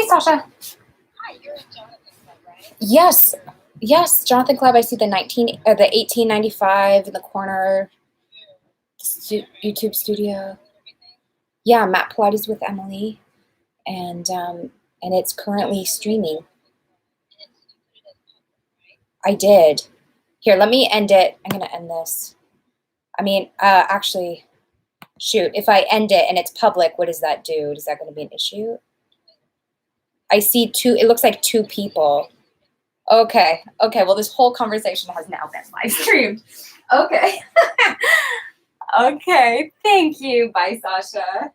Sasha. Hi, you're in Jonathan Club, right? Yes. Yes, Jonathan Club. I see the 1895 in the corner. YouTube studio. Yeah, Matt Pilates with Emily, and it's currently streaming. I did. Here, let me end it. I'm gonna end this. I mean, actually, shoot. If I end it and it's public, what does that do? Is that going to be an issue? I see two. It looks like two people. Okay. Okay. Well, this whole conversation has now been live streamed. Okay. Okay. Thank you. Bye, Sasha.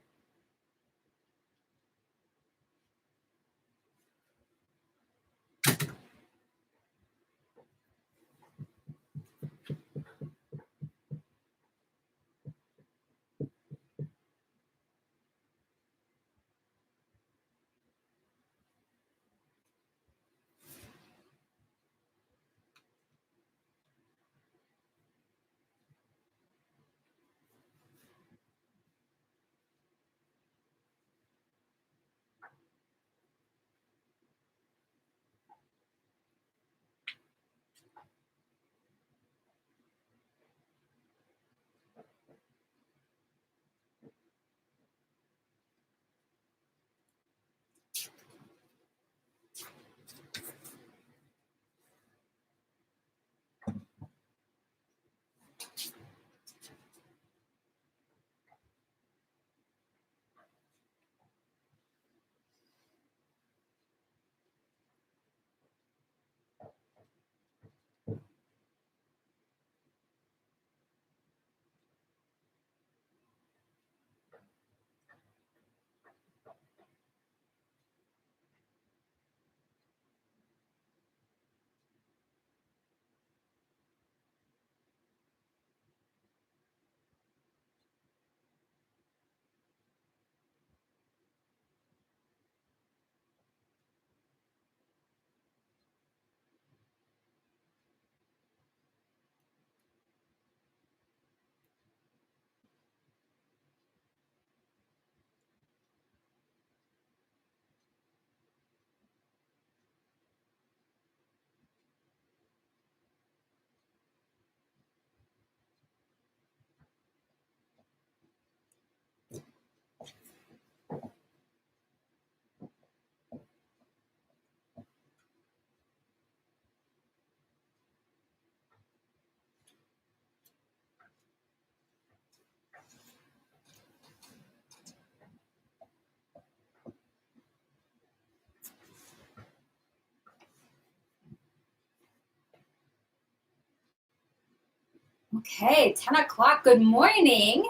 Okay, 10 o'clock. Good morning.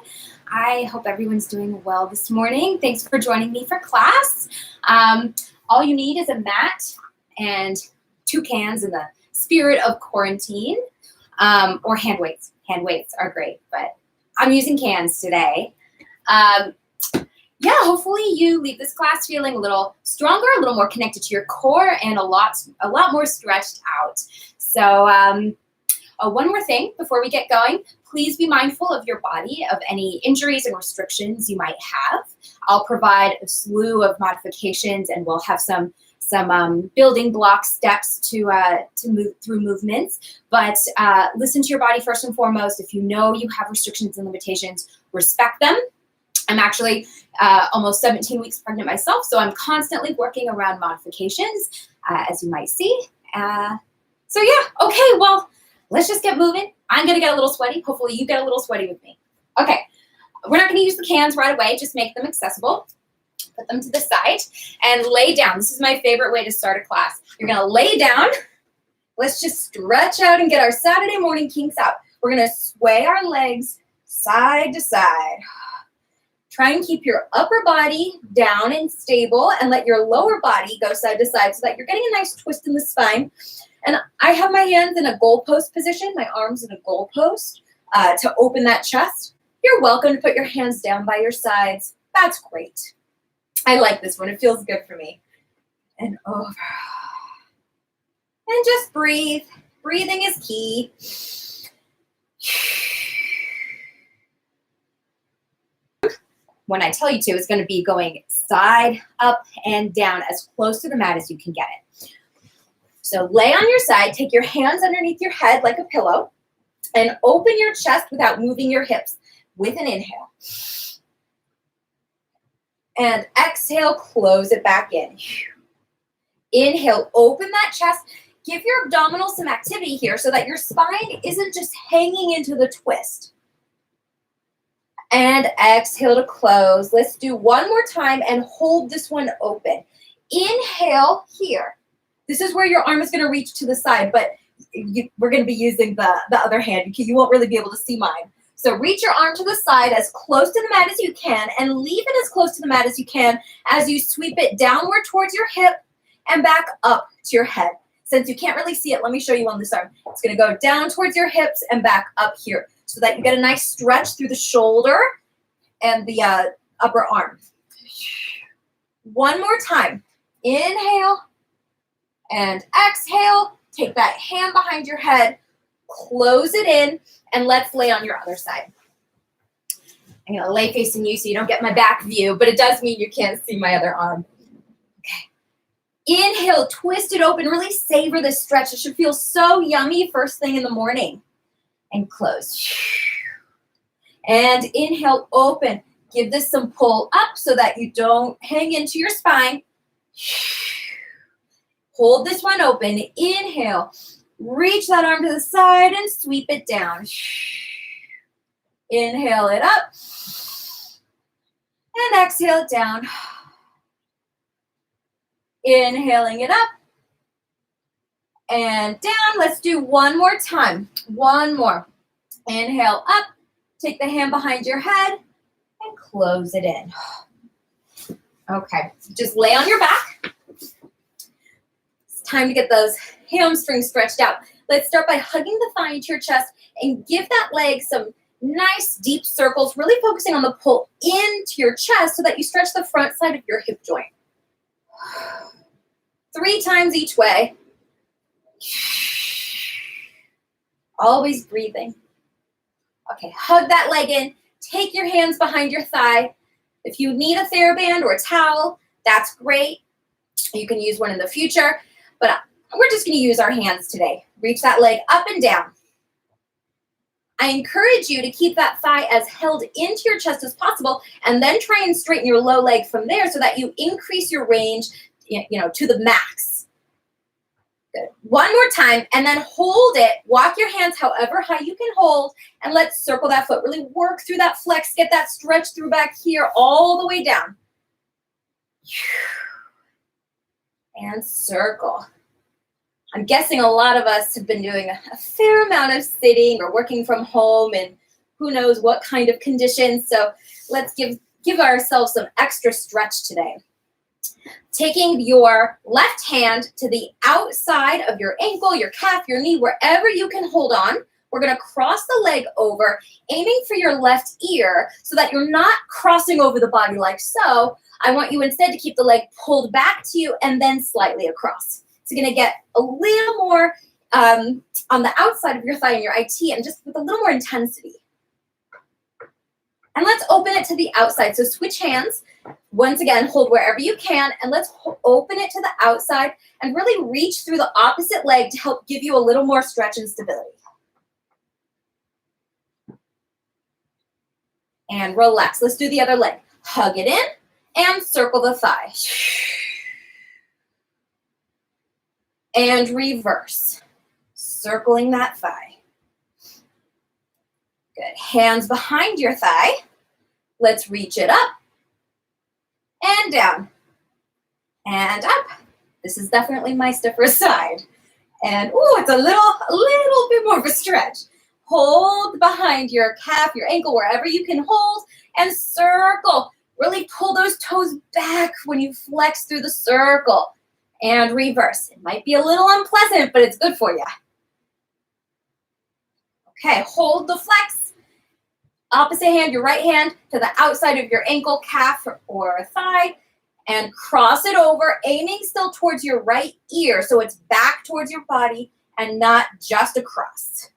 I hope everyone's doing well this morning. Thanks for joining me for class. All you need is a mat and 2 cans in the spirit of quarantine, or hand weights. Hand weights are great, but I'm using cans today. Yeah, hopefully you leave this class feeling a little stronger, a little more connected to your core, and a lot more stretched out. So one more thing before we get going, please be mindful of your body, of any injuries and restrictions you might have. I'll provide a slew of modifications, and we'll have some building block steps to move through movements. But listen to your body first and foremost. If you know you have restrictions and limitations, respect them. I'm actually almost 17 weeks pregnant myself, so I'm constantly working around modifications, as you might see. So yeah, okay, well, let's just get moving. I'm gonna get a little sweaty. Hopefully you get a little sweaty with me. Okay, we're not gonna use the cans right away, just make them accessible. Put them to the side and lay down. This is my favorite way to start a class. You're gonna lay down. Let's just stretch out and get our Saturday morning kinks out. We're gonna sway our legs side to side. Try and keep your upper body down and stable, and let your lower body go side to side so that you're getting a nice twist in the spine. And I have my hands in a goalpost position, my arms in a goalpost to open that chest. You're welcome to put your hands down by your sides. That's great. I like this one. It feels good for me. And over. And just breathe. Breathing is key. when I tell you to, is going to be going side, up, and down as close to the mat as you can get it. So lay on your side, take your hands underneath your head like a pillow, and open your chest without moving your hips with an inhale. And exhale, close it back in. Inhale, open that chest. Give your abdominals some activity here so that your spine isn't just hanging into the twist. And exhale to close. Let's do one more time and hold this one open. Inhale here. This is where your arm is going to reach to the side, but we're going to be using the other hand. You won't really be able to see mine. So reach your arm to the side as close to the mat as you can and leave it as close to the mat as you can as you sweep it downward towards your hip and back up to your head. Since you can't really see it, let me show you on this arm. It's going to go down towards your hips and back up here so that you get a nice stretch through the shoulder and the upper arm. One more time. Inhale and exhale. Take that hand behind your head, close it in, and let's lay on your other side. I'm going to lay facing you so you don't get my back view, but it does mean you can't see my other arm. Okay. Inhale, twist it open, really savor this stretch. It should feel so yummy first thing in the morning. And close. And inhale, open. Give this some pull up so that you don't hang into your spine. Hold this one open. Inhale. Reach that arm to the side and sweep it down. Inhale it up. And exhale it down. Inhaling it up. And down. Let's do one more time. One more. Inhale up. Take the hand behind your head and close it in. Okay. Just lay on your back. Time to get those hamstrings stretched out. Let's start by hugging the thigh into your chest and give that leg some nice deep circles, really focusing on the pull into your chest so that you stretch the front side of your hip joint. 3 times each way. Always breathing. Okay, hug that leg in. Take your hands behind your thigh. If you need a TheraBand or a towel, that's great. You can use one in the future. But we're just going to use our hands today. Reach that leg up and down. I encourage you to keep that thigh as held into your chest as possible and then try and straighten your low leg from there so that you increase your range, to the max. Good. One more time and then hold it. Walk your hands however high you can hold and let's circle that foot. Really work through that flex. Get that stretch through back here all the way down. And circle. I'm guessing a lot of us have been doing a fair amount of sitting or working from home and who knows what kind of conditions. So let's give ourselves some extra stretch today. Taking your left hand to the outside of your ankle, your calf, your knee, wherever you can hold on. We're going to cross the leg over, aiming for your left ear so that you're not crossing over the body like so. I want you instead to keep the leg pulled back to you and then slightly across. It's going to get a little more on the outside of your thigh and your IT and just with a little more intensity. And let's open it to the outside. So switch hands. Once again, hold wherever you can and let's open it to the outside and really reach through the opposite leg to help give you a little more stretch and stability. And relax. Let's do the other leg. Hug it in and circle the thigh. And reverse. Circling that thigh. Good. Hands behind your thigh. Let's reach it up. And down. And up. This is definitely my stiffer side. And it's a little bit more of a stretch. Hold behind your calf, your ankle, wherever you can hold, and circle. Really pull those toes back when you flex through the circle. And reverse. It might be a little unpleasant, but it's good for you. Okay, hold the flex. Opposite hand, your right hand, to the outside of your ankle, calf, or thigh, and cross it over, aiming still towards your right ear, so it's back towards your body and not just across.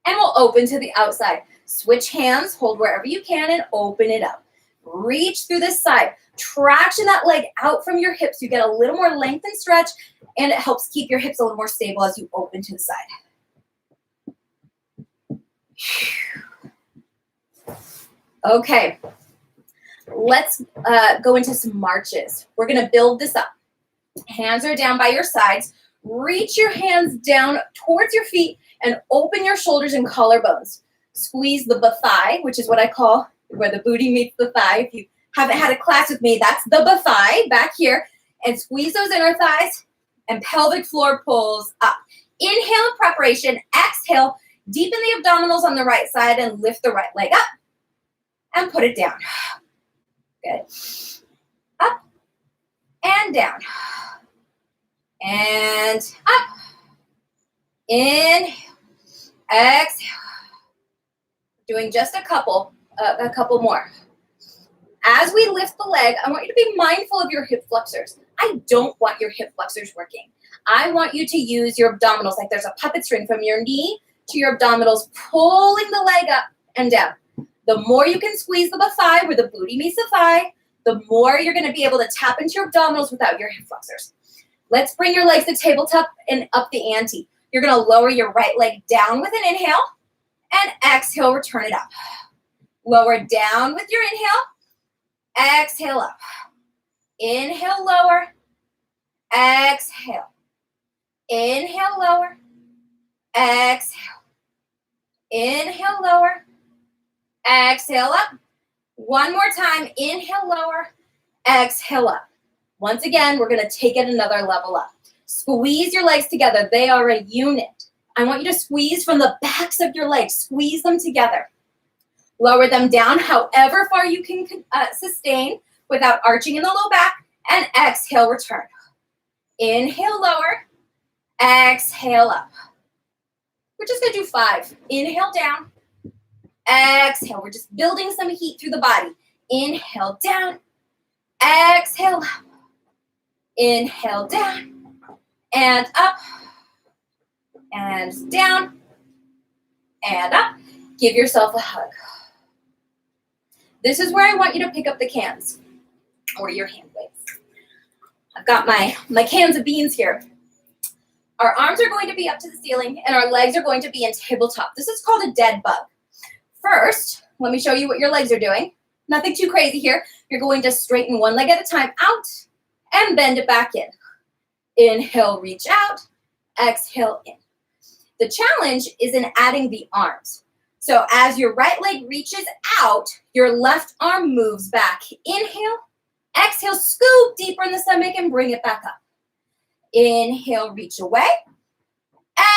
And we'll open to the outside. Switch hands, hold wherever you can, and open it up. Reach through this side. Traction that leg out from your hips. You get a little more length and stretch, and it helps keep your hips a little more stable as you open to the side. Okay, let's go into some marches. We're going to build this up. Hands are down by your sides. Reach your hands down towards your feet and open your shoulders and collarbones. Squeeze the thigh, which is what I call where the booty meets the thigh. If you haven't had a class with me, that's the thigh back here. And squeeze those inner thighs, and pelvic floor pulls up. Inhale in preparation. Exhale. Deepen the abdominals on the right side and lift the right leg up and put it down. Good. Up and down. And up. Inhale. Exhale. Doing just a couple more. As we lift the leg, I want you to be mindful of your hip flexors. I don't want your hip flexors working. I want you to use your abdominals like there's a puppet string from your knee to your abdominals, pulling the leg up and down. The more you can squeeze the thigh where the booty meets the thigh, the more you're going to be able to tap into your abdominals without your hip flexors. Let's bring your legs to tabletop and up the ante. You're going to lower your right leg down with an inhale and exhale, return it up. Lower down with your inhale, exhale up. Inhale, lower, exhale. Inhale, lower, exhale. Inhale, lower, exhale up. One more time, inhale, lower, exhale up. Once again, we're going to take it another level up. Squeeze your legs together. They are a unit. I want you to squeeze from the backs of your legs. Squeeze them together. Lower them down however far you can sustain without arching in the low back, and exhale, return. Inhale, lower, exhale up. We're just going to do 5. Inhale down, exhale. We're just building some heat through the body. Inhale down, exhale up. Inhale down, and up, and down, and up. Give yourself a hug. This is where I want you to pick up the cans or your hand weights. I've got my cans of beans here. Our arms are going to be up to the ceiling and our legs are going to be in tabletop. This is called a dead bug. First, let me show you what your legs are doing. Nothing too crazy here. You're going to straighten one leg at a time out and bend it back in. Inhale, reach out. Exhale, in. The challenge is in adding the arms. So as your right leg reaches out, your left arm moves back. Inhale, exhale, scoop deeper in the stomach and bring it back up. Inhale, reach away.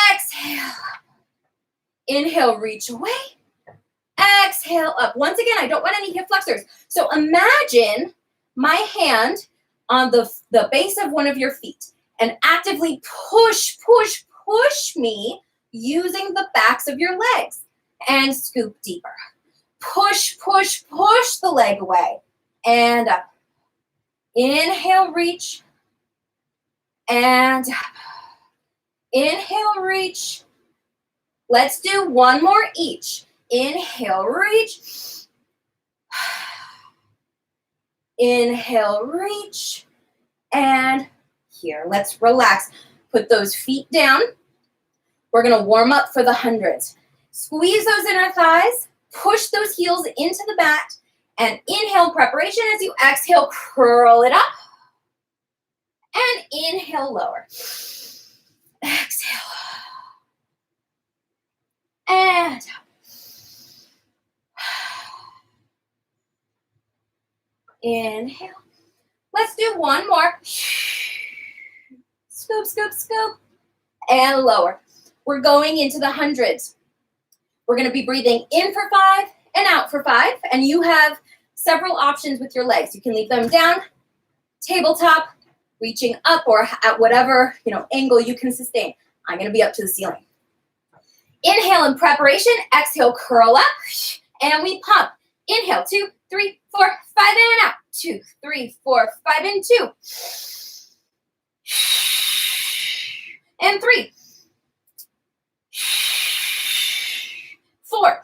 Exhale. Inhale, reach away. Exhale, up. Once again, I don't want any hip flexors. So imagine my hand on the base of one of your feet and actively push, push, push me using the backs of your legs and scoop deeper. Push, push, push the leg away and up. Inhale, reach and up. Inhale, reach. Let's do one more each. Inhale, reach. Inhale, reach. And here, let's relax. Put those feet down. We're going to warm up for the hundreds. Squeeze those inner thighs. Push those heels into the mat. And inhale, preparation. As you exhale, curl it up. And inhale, lower. Exhale. And up. Inhale. Let's do one more. Scoop, scoop, scoop. And lower. We're going into the hundreds. We're going to be breathing in for 5 and out for 5. And you have several options with your legs. You can leave them down, tabletop, reaching up, or at whatever angle you can sustain. I'm going to be up to the ceiling. Inhale in preparation. Exhale, curl up. And we pump. Inhale, 2, 3, 4, 5, and out. 2, 3, 4, 5, and 2. And 3. 4.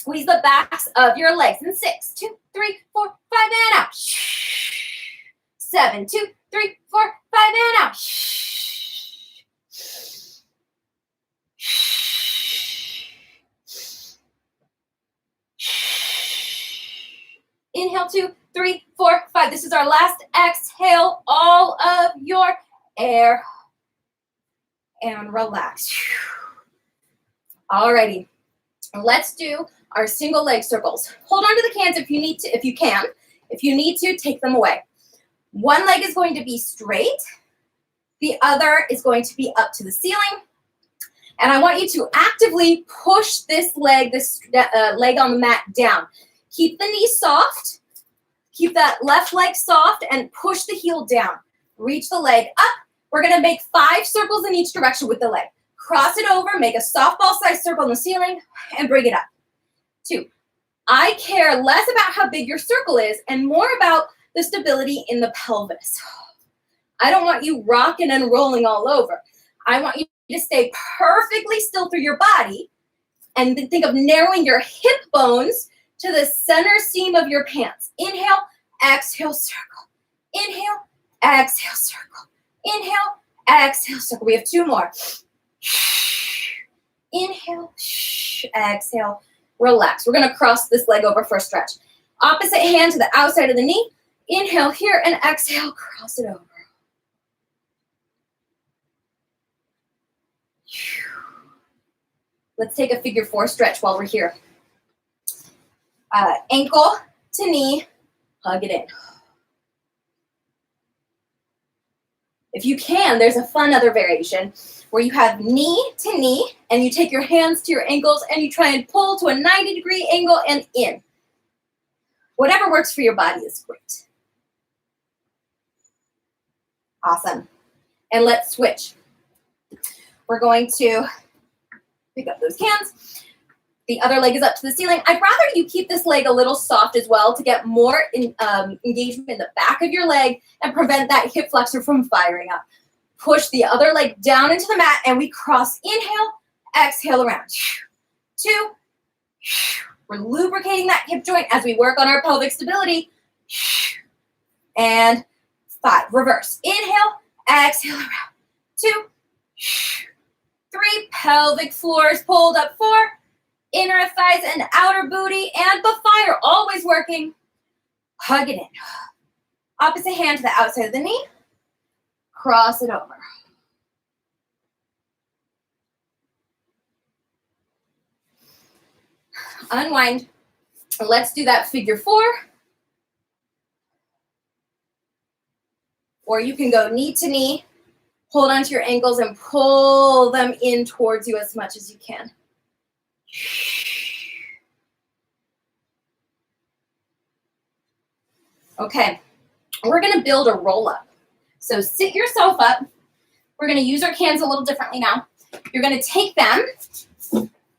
Squeeze the backs of your legs in 6, 2, 3, 4, 5, and out. 7, 2, 3, 4, 5, and out. Inhale, 2, 3, 4, 5. This is our last exhale. All of your air. And relax. Alrighty. Let's do our single leg circles. Hold on to the cans if you need to, if you can. If you need to, take them away. One leg is going to be straight. The other is going to be up to the ceiling. And I want you to actively push this leg on the mat down. Keep the knee soft. Keep that left leg soft and push the heel down. Reach the leg up. We're going to make 5 circles in each direction with the leg. Cross it over, make a softball-sized circle in the ceiling, and bring it up. 2. I care less about how big your circle is and more about the stability in the pelvis. I don't want you rocking and rolling all over. I want you to stay perfectly still through your body and think of narrowing your hip bones to the center seam of your pants. Inhale, exhale, circle. Inhale, exhale, circle. Inhale, exhale, circle. We have 2 more. Inhale, exhale, relax. We're going to cross this leg over for a stretch. Opposite hand to the outside of the knee. Inhale here and exhale, cross it over. Let's take a figure 4 stretch while we're here. Ankle to knee, hug it in. If you can, there's a fun other variation where you have knee to knee and you take your hands to your ankles and you try and pull to a 90-degree angle and in. Whatever works for your body is great. Awesome. And let's switch. We're going to pick up those cans. The other leg is up to the ceiling. I'd rather you keep this leg a little soft as well to get more engagement in the back of your leg and prevent that hip flexor from firing up. Push the other leg down into the mat and we cross. Inhale, exhale around. 2. We're lubricating that hip joint as we work on our pelvic stability. And 5. Reverse. Inhale, exhale around. 2. 3. Pelvic floor is pulled up. 4. Inner thighs and outer booty and the fire, always working. Hug it in. Opposite hand to the outside of the knee. Cross it over. Unwind. Let's do that figure 4. Or you can go knee to knee, hold onto your ankles and pull them in towards you as much as you can. Okay, we're going to build a roll up. So sit yourself up. We're going to use our cans a little differently now. You're going to take them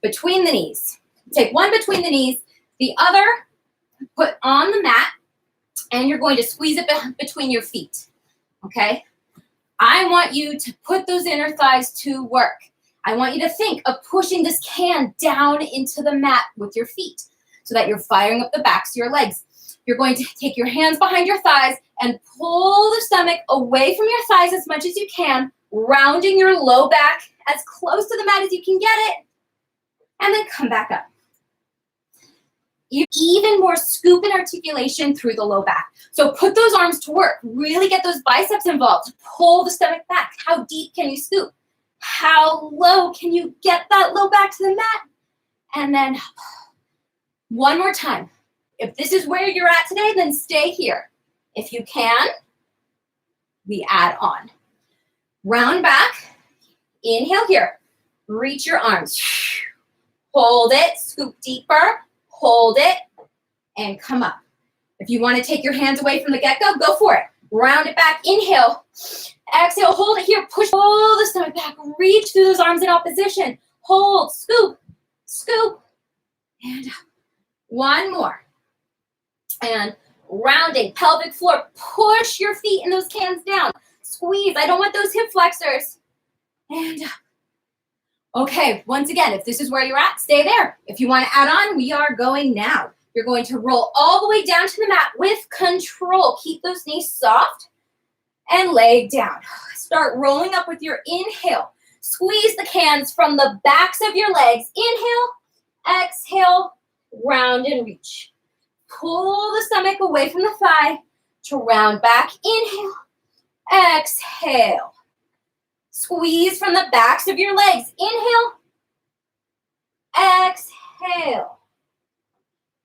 between the knees. Take one between the knees, the other put on the mat, and you're going to squeeze it between your feet. Okay? I want you to put those inner thighs to work. I want you to think of pushing this can down into the mat with your feet so that you're firing up the backs of your legs. You're going to take your hands behind your thighs and pull the stomach away from your thighs as much as you can, rounding your low back as close to the mat as you can get it, and then come back up. Even more scoop and articulation through the low back. So put those arms to work. Really get those biceps involved. Pull the stomach back. How deep can you scoop? How low can you get that low back to the mat? And then one more time. If this is where you're at today, then stay here. If you can, we add on. Round back. Inhale here. Reach your arms. Hold it. Scoop deeper. Hold it. And come up. If you want to take your hands away from the get-go, go for it. Round it back. Inhale. Exhale. Hold it here. Push. Pull the stomach back. Reach through those arms in opposition. Hold. Scoop. Scoop. And up. One more. And rounding, pelvic floor, push your feet and those cans down. Squeeze, I don't want those hip flexors. And Okay, once again, if this is where you're at, stay there. If you want to add on, we are going now. You're going to roll all the way down to the mat with control. Keep those knees soft and lay down. Start rolling up with your inhale. Squeeze the cans from the backs of your legs. Inhale, exhale, round and reach. Pull the stomach away from the thigh to round back. Inhale, exhale. Squeeze from the backs of your legs. Inhale, exhale.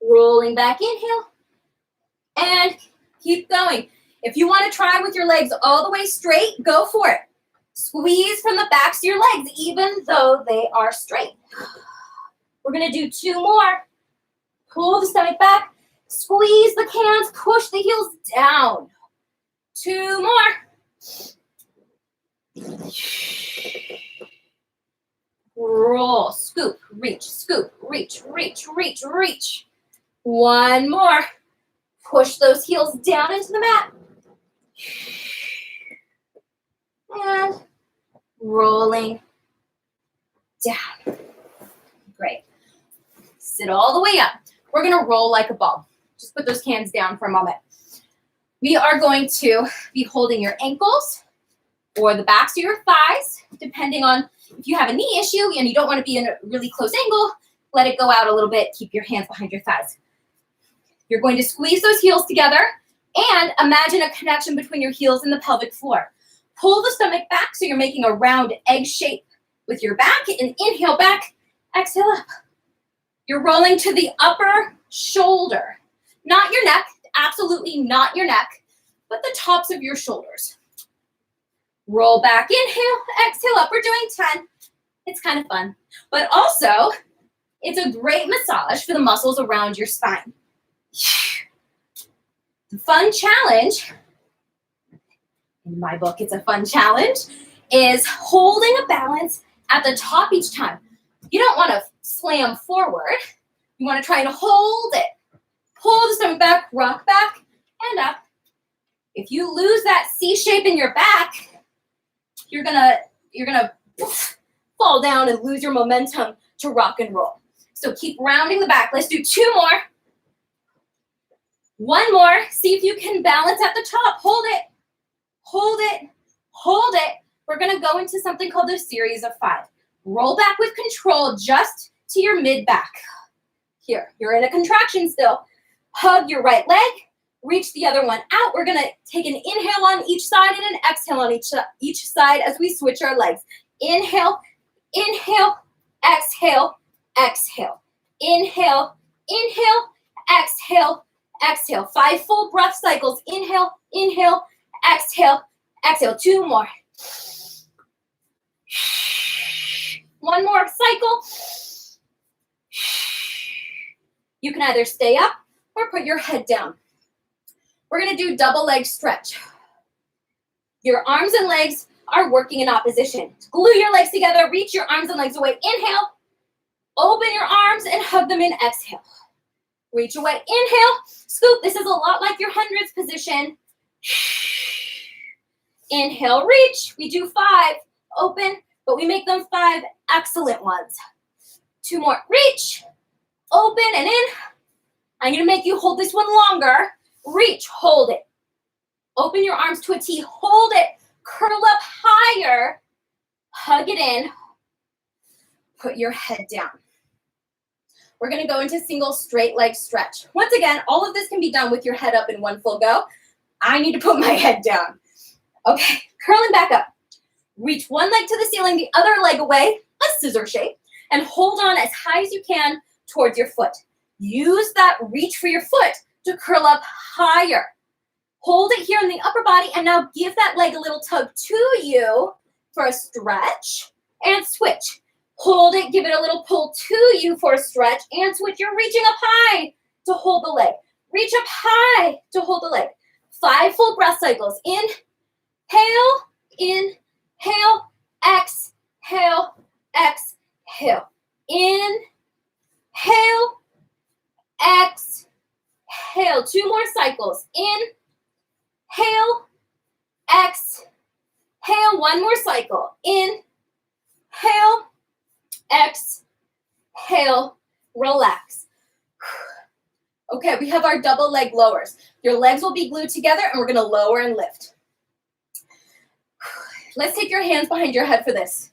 Rolling back, inhale, and keep going. If you want to try with your legs all the way straight, go for it. Squeeze from the backs of your legs, even though they are straight. We're going to do 2 more. Pull the stomach back, squeeze the cans, push the heels down. 2 more. Roll, scoop, reach, reach. 1 more. Push those heels down into the mat. And rolling down. Great. Sit all the way up. We're going to roll like a ball. Just put those cans down for a moment. We are going to be holding your ankles or the backs of your thighs, depending on if you have a knee issue and you don't want to be in a really close angle, let it go out a little bit. Keep your hands behind your thighs. You're going to squeeze those heels together and imagine a connection between your heels and the pelvic floor. Pull the stomach back so you're making a round egg shape with your back, and inhale back, exhale up. You're rolling to the upper shoulder, not your neck, absolutely not your neck, but the tops of your shoulders. Roll back, inhale, exhale up. We're doing 10. It's kind of fun, but also it's a great massage for the muscles around your spine. The fun challenge, in my book it's a fun challenge, is holding a balance at the top each time. You don't want to slam forward. You want to try and hold it. Pull the stomach back, rock back, and up. If you lose that C shape in your back, you're gonna fall down and lose your momentum to rock and roll. So keep rounding the back. Let's do 2 more. 1 more. See if you can balance at the top. Hold it. Hold it. Hold it. We're going to go into something called the series of 5. Roll back with control just to your mid-back. Here, you're in a contraction still. Hug your right leg. Reach the other one out. We're going to take an inhale on each side and an exhale on each side as we switch our legs. Inhale, inhale, exhale, exhale. Inhale, inhale, exhale, exhale. 5 full breath cycles. Inhale, inhale, exhale, exhale. 2 more. 1 more cycle. You can either stay up or put your head down. We're going to do double leg stretch. Your arms and legs are working in opposition. Glue your legs together. Reach your arms and legs away. Inhale. Open your arms and hug them in. Exhale. Reach away. Inhale. Scoop. This is a lot like your hundreds position. Inhale. Reach. We do 5. Open. But we make them 5 excellent ones. 2 more. Reach. Open and in. I'm going to make you hold this one longer. Reach. Hold it. Open your arms to a T. Hold it. Curl up higher. Hug it in. Put your head down. We're going to go into single straight leg stretch. Once again, all of this can be done with your head up in one full go. I need to put my head down. Okay, curling back up. Reach one leg to the ceiling, the other leg away, a scissor shape, and hold on as high as you can towards your foot. Use that reach for your foot to curl up higher. Hold it here in the upper body, and now give that leg a little tug to you for a stretch and switch. Hold it, give it a little pull to you for a stretch and switch. You're reaching up high to hold the leg. Reach up high to hold the leg. 5 full breath cycles. Inhale, inhale, exhale, exhale. Inhale, exhale. 2 more cycles. Inhale, exhale. 1 more cycle. Inhale, exhale, relax. Okay, we have our double leg lowers. Your legs will be glued together and we're gonna lower and lift. Let's take your hands behind your head for this.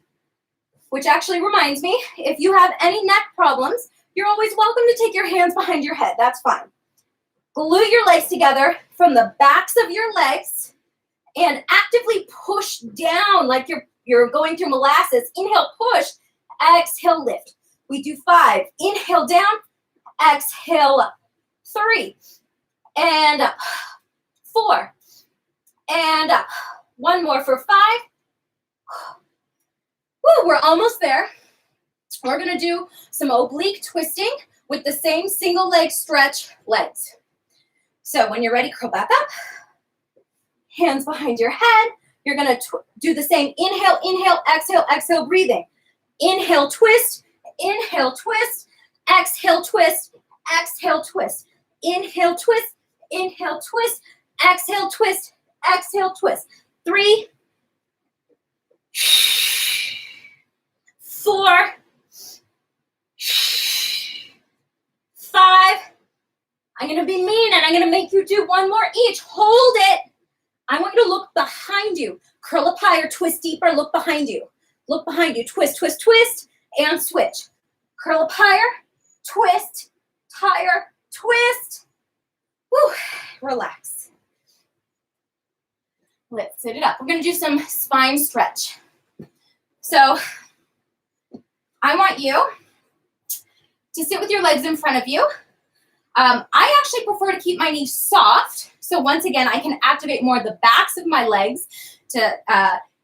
Which actually reminds me, if you have any neck problems, you're always welcome to take your hands behind your head, that's fine. Glue your legs together from the backs of your legs and actively push down like you're going through molasses. Inhale, push, exhale, lift. We do 5. Inhale down, exhale up. 3, and up. 4, and up. One more for 5. Woo, we're almost there. We're gonna do some oblique twisting with the same single leg stretch legs. So when you're ready, curl back up. Hands behind your head. You're gonna do the same. Inhale, inhale, exhale, exhale, breathing. Inhale, twist, exhale, twist, exhale, twist. Inhale, twist, exhale, twist, exhale, twist. 3, 4, 5. I'm going to be mean and I'm going to make you do one more each. Hold it. I want you to look behind you. Curl up higher, twist deeper, look behind you. Look behind you, twist, twist, twist, and switch. Curl up higher, twist, higher, twist. Woo, relax. Let's sit it up. We're going to do some spine stretch. So I want you to sit with your legs in front of you. I actually prefer to keep my knees soft. So once again, I can activate more of the backs of my legs to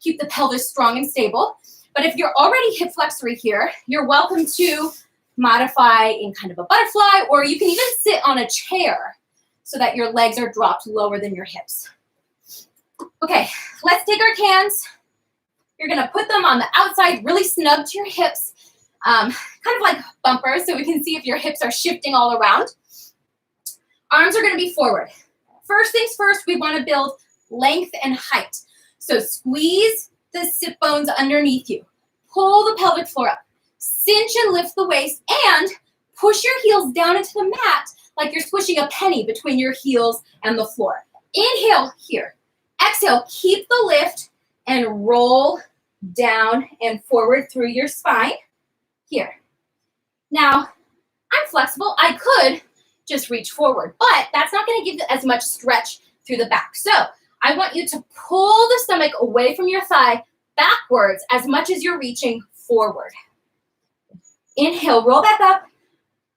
keep the pelvis strong and stable. But if you're already hip flexory here, you're welcome to modify in kind of a butterfly, or you can even sit on a chair so that your legs are dropped lower than your hips. Okay, let's take our hands. You're gonna put them on the outside, really snug to your hips, kind of like bumpers, so we can see if your hips are shifting all around. Arms are gonna be forward. First things first, we wanna build length and height. So squeeze the sit bones underneath you. Pull the pelvic floor up. Cinch and lift the waist, and push your heels down into the mat like you're squishing a penny between your heels and the floor. Inhale here. Exhale, keep the lift and roll down and forward through your spine. Here. Now, I'm flexible. I could just reach forward, but that's not going to give you as much stretch through the back. So I want you to pull the stomach away from your thigh backwards as much as you're reaching forward. Inhale, roll back up.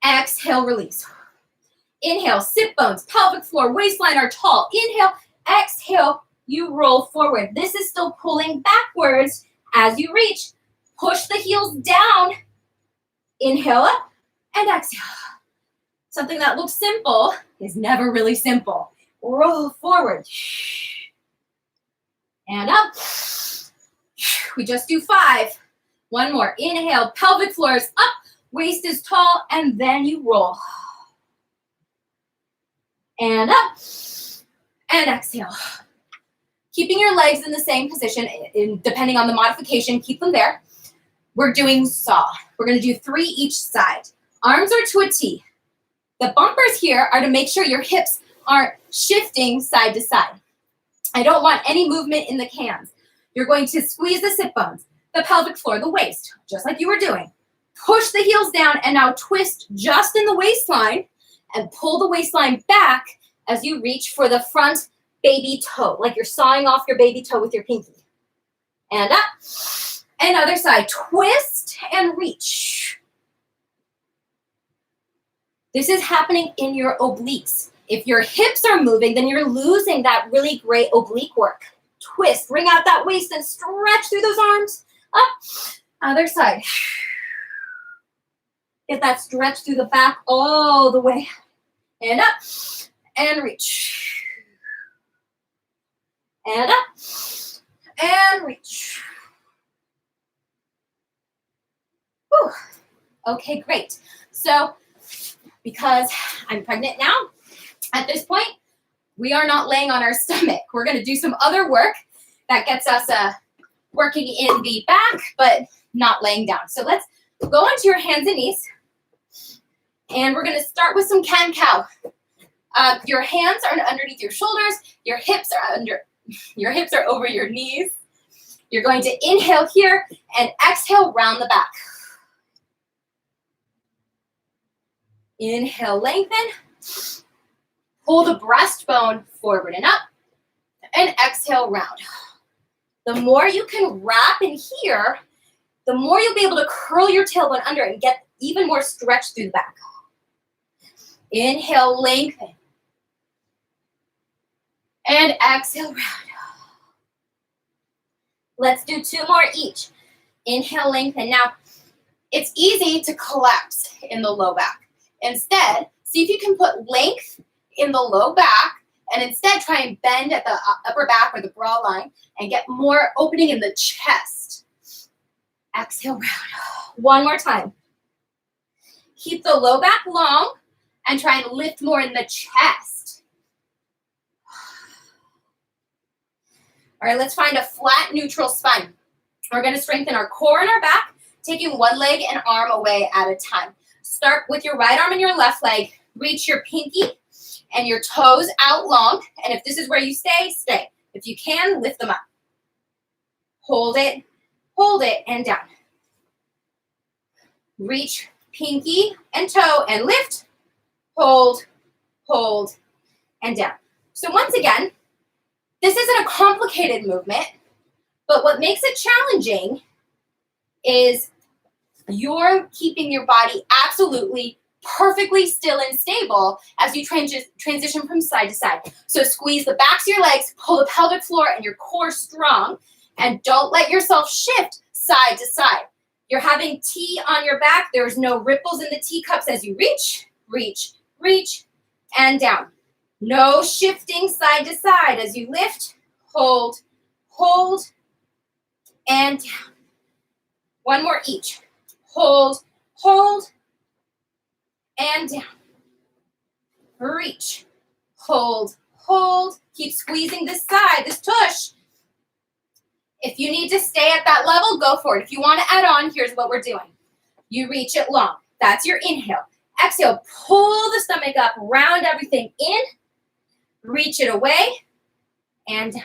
Exhale, release. Inhale, sit bones, pelvic floor, waistline are tall. Inhale, exhale, you roll forward. This is still pulling backwards as you reach. Push the heels down. Inhale up and exhale. Something that looks simple is never really simple. Roll forward. And up. We just do 5. One more. Inhale, pelvic floor is up, waist is tall, and then you roll. And up. And exhale. Keeping your legs in the same position, depending on the modification, keep them there. We're doing saw. We're going to do 3 each side. Arms are to a T. The bumpers here are to make sure your hips aren't shifting side to side. I don't want any movement in the cans. You're going to squeeze the sit bones, the pelvic floor, the waist, just like you were doing. Push the heels down and now twist just in the waistline and pull the waistline back as you reach for the front baby toe, like you're sawing off your baby toe with your pinky. And up. And other side. Twist and reach. This is happening in your obliques. If your hips are moving, then you're losing that really great oblique work. Twist, bring out that waist and stretch through those arms. Up, other side. Get that stretch through the back all the way. And up, and reach. And up, and reach. Whew. Okay, great. So, because I'm pregnant now, at this point, we are not laying on our stomach. We're going to do some other work that gets us working in the back, but not laying down. So let's go onto your hands and knees. And we're going to start with some cat-cow. Your hands are underneath your shoulders. Your hips are over your knees. You're going to inhale here and exhale round the back. Inhale, lengthen. Pull the breastbone forward and up. And exhale, round. The more you can wrap in here, the more you'll be able to curl your tailbone under and get even more stretch through the back. Inhale, lengthen. And exhale, round. Let's do 2 more each. Inhale, lengthen. Now, it's easy to collapse in the low back. Instead, see if you can put length in the low back and instead try and bend at the upper back or the brow line and get more opening in the chest. Exhale, round. One more time. Keep the low back long and try and lift more in the chest. All right, let's find a flat, neutral spine. We're going to strengthen our core and our back, taking one leg and arm away at a time. Start with your right arm and your left leg. Reach your pinky and your toes out long. And if this is where you stay, stay. If you can, lift them up. Hold it, and down. Reach pinky and toe and lift, hold, and down. So once again, this isn't a complicated movement, but what makes it challenging is you're keeping your body absolutely perfectly still and stable as you transition from side to side. So squeeze the backs of your legs, pull the pelvic floor and your core strong, and don't let yourself shift side to side. You're having T on your back. There's no ripples in the teacups as you reach, and down. No shifting side to side as you lift, hold, and down. One more each. Hold, and down. Reach, hold. Keep squeezing this side, this tush. If you need to stay at that level, go for it. If you want to add on, here's what we're doing. You reach it long. That's your inhale. Exhale, pull the stomach up, round everything in. Reach it away, and down.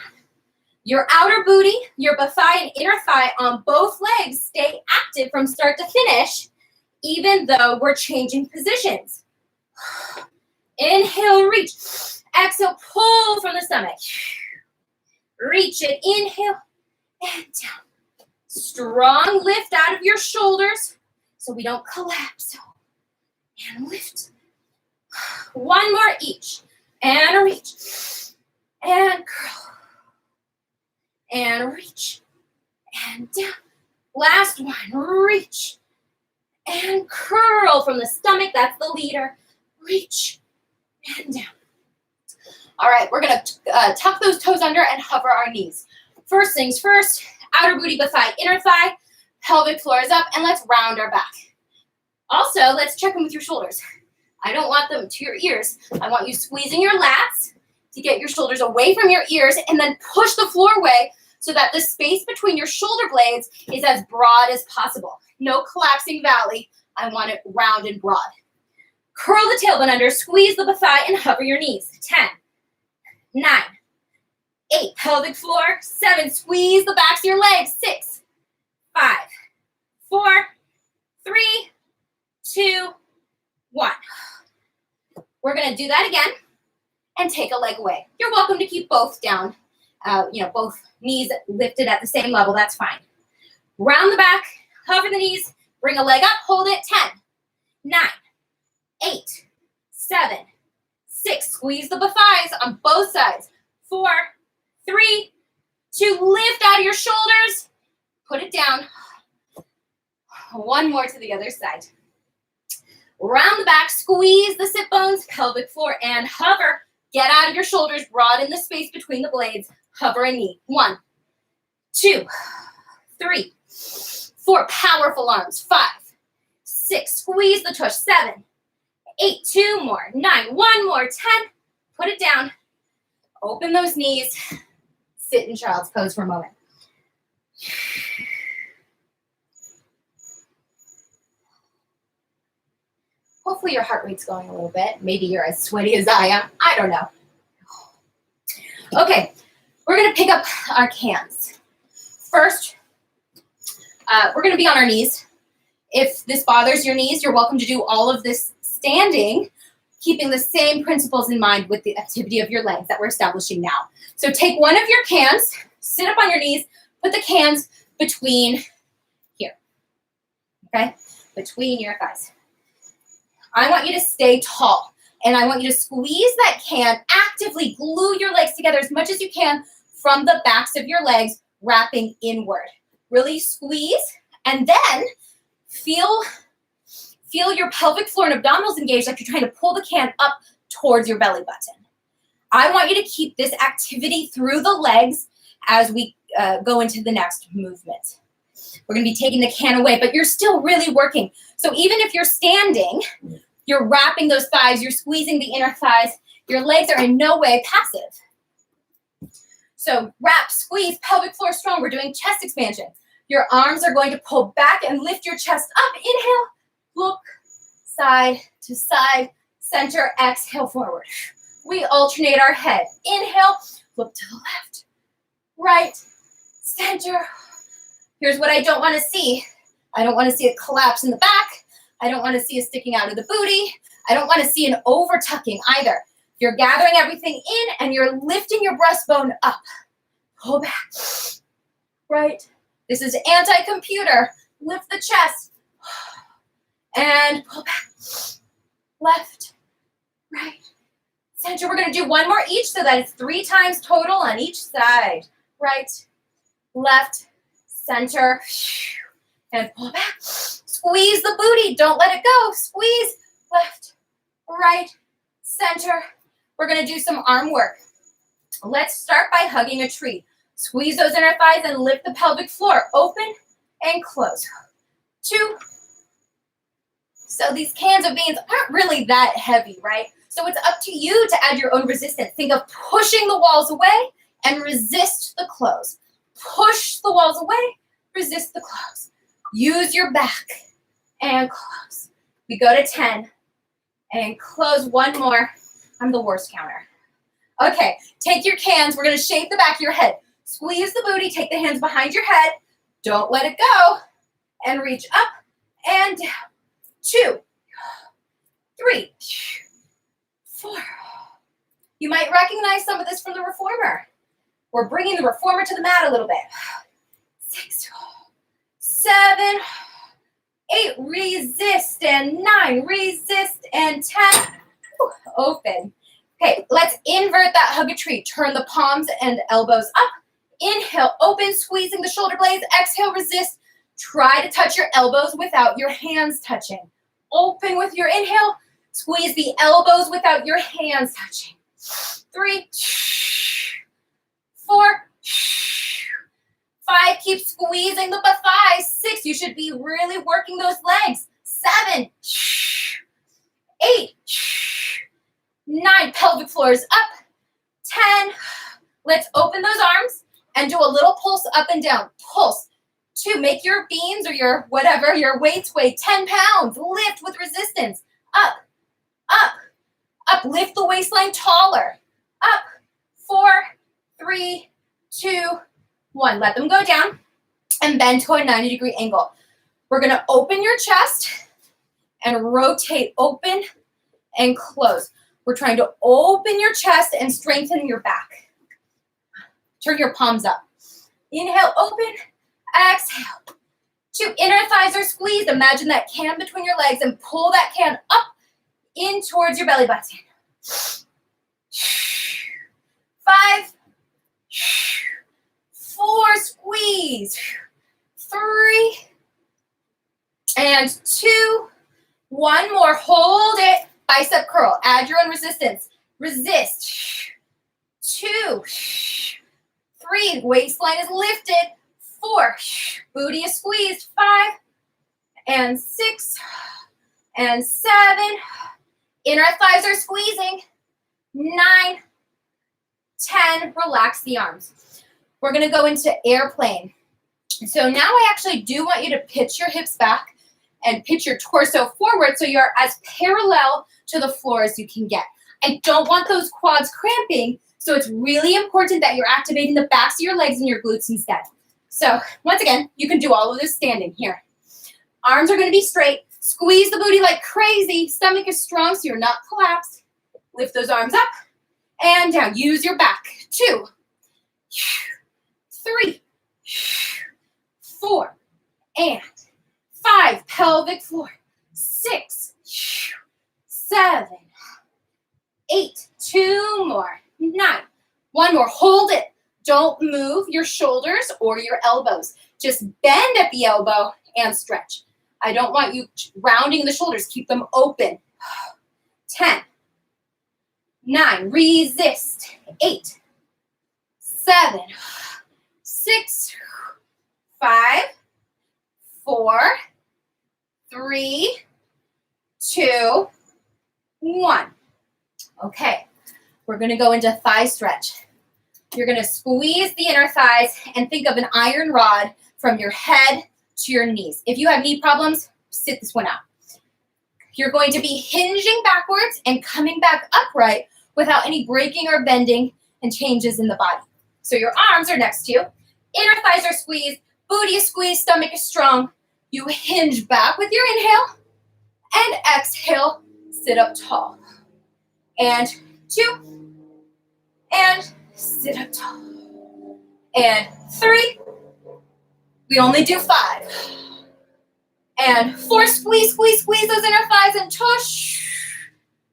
Your outer booty, your thigh and inner thigh on both legs stay active from start to finish, even though we're changing positions. Inhale, reach. Exhale, pull from the stomach. Reach it, inhale, and down. Strong lift out of your shoulders so we don't collapse. And lift. One more each. And reach. And curl. And reach. And down. Last one. Reach. And curl from the stomach. That's the leader. Reach. And down. All right, we're going to tuck those toes under and hover our knees. First things first, outer booty, thigh, inner thigh, pelvic floor is up, and let's round our back. Also, let's check in with your shoulders. I don't want them to your ears. I want you squeezing your lats to get your shoulders away from your ears and then push the floor away so that the space between your shoulder blades is as broad as possible. No collapsing valley. I want it round and broad. Curl the tailbone under, squeeze the thigh, and hover your knees. 10, 9, 8, pelvic floor. 7, squeeze the backs of your legs. 6, 5, 4, 3, 2, 1. We're going to do that again and take a leg away. You're welcome to keep both down, both knees lifted at the same level. That's fine. Round the back, hover the knees, bring a leg up, hold it. 10, 9, 8, 7, 6. Squeeze the thighs on both sides. 4, 3, 2. Lift out of your shoulders. Put it down. One more to the other side. Round the back, squeeze the sit bones, pelvic floor, and hover. Get out of your shoulders, broaden the space between the blades. Hover a knee. 1, 2, 3, 4. Powerful arms. 5, 6. Squeeze the tush. 7, 8. 2 more. 9. 1 more. 10. Put it down. Open those knees. Sit in child's pose for a moment. Hopefully your heart rate's going a little bit. Maybe you're as sweaty as I am. I don't know. Okay, we're gonna pick up our cans. First, we're gonna be on our knees. If this bothers your knees, you're welcome to do all of this standing, keeping the same principles in mind with the activity of your legs that we're establishing now. So take one of your cans, sit up on your knees, put the cans between here, okay? Between your thighs. I want you to stay tall, and I want you to squeeze that can, actively glue your legs together as much as you can from the backs of your legs, wrapping inward. Really squeeze, and then feel your pelvic floor and abdominals engaged like you're trying to pull the can up towards your belly button. I want you to keep this activity through the legs as we go into the next movement. We're going to be taking the can away, but you're still really working. So even if you're standing, you're wrapping those thighs, you're squeezing the inner thighs. Your legs are in no way passive. So wrap, squeeze, pelvic floor strong. We're doing chest expansion. Your arms are going to pull back and lift your chest up. Inhale, look, side to side, center, exhale, forward. We alternate our head. Inhale, look to the left, right, center. Here's what I don't want to see. I don't want to see a collapse in the back. I don't want to see a sticking out of the booty. I don't want to see an over tucking either. You're gathering everything in and you're lifting your breastbone up. Pull back. Right. This is anti-computer. Lift the chest. And pull back. Left. Right. Center. We're going to do one more each so that it's 3 times total on each side. Right. Left. Center. And pull back. Squeeze the booty. Don't let it go. Squeeze. Left. Right. Center. We're going to do some arm work. Let's start by hugging a tree. Squeeze those inner thighs and lift the pelvic floor. Open and close. 2. So these cans of beans aren't really that heavy, right? So it's up to you to add your own resistance. Think of pushing the walls away and resist the close. Push the walls away, resist the close. Use your back and close. We go to 10 and close one more. I'm the worst counter. Okay, take your cans. We're going to shape the back of your head. Squeeze the booty. Take the hands behind your head. Don't let it go. And reach up and down. 2, 3, 4. You might recognize some of this from the reformer. We're bringing the reformer to the mat a little bit. 6, 7, 8. Resist. And 9. Resist. And 10. Open. Okay, let's invert that hug a tree. Turn the palms and elbows up. Inhale, open, squeezing the shoulder blades. Exhale, resist. Try to touch your elbows without your hands touching. Open with your inhale. Squeeze the elbows without your hands touching. 3, 4, 5. Keep squeezing the thighs. 6. You should be really working those legs. 7, 8, 9. Pelvic floor is up. 10. Let's open those arms and do a little pulse up and down. Pulse. 2. Make your beans or your whatever, your weights weigh 10 pounds. Lift with resistance. Up, up, up. Lift the waistline taller. Up. 4, 3, 2, 1. Let them go down and bend to a 90-degree angle. We're going to open your chest and rotate open and close. We're trying to open your chest and strengthen your back. Turn your palms up. Inhale, open. Exhale. 2. Inner thighs are squeezed. Imagine that can between your legs and pull that can up in towards your belly button. 5, 4. Squeeze. 3 and 2. One more. Hold it. Bicep curl. Add your own resistance. Resist. 2, 3. Waistline is lifted. 4. Booty is squeezed. 5 and 6 and 7. Inner thighs are squeezing. 9, 10. Relax the arms. We're going to go into airplane. So now I actually do want you to pitch your hips back and pitch your torso forward so you're as parallel to the floor as you can get. I don't want those quads cramping, so it's really important that you're activating the backs of your legs and your glutes instead. So once again, you can do all of this standing here. Arms are going to be straight. Squeeze the booty like crazy. Stomach is strong so you're not collapsed. Lift those arms up and down. Use your back. 2, 3, 4, and 5. Pelvic floor. 6, 7, 8. 2 more. 9. 1 more. Hold it. Don't move your shoulders or your elbows. Just bend at the elbow and stretch. I don't want you rounding the shoulders. Keep them open. 10, 9, resist. 8, 7, 6, 5, 4, 3, 2, 1. Okay, we're going to go into thigh stretch. You're going to squeeze the inner thighs and think of an iron rod from your head to your knees. If you have knee problems, sit this one out. You're going to be hinging backwards and coming back upright without any breaking or bending and changes in the body. So your arms are next to you. Inner thighs are squeezed. Booty is squeezed. Stomach is strong. You hinge back with your inhale. And exhale. Sit up tall. And 2. And sit up tall. And 3. We only do 5. And 4, squeeze, squeeze, squeeze those inner thighs and tush.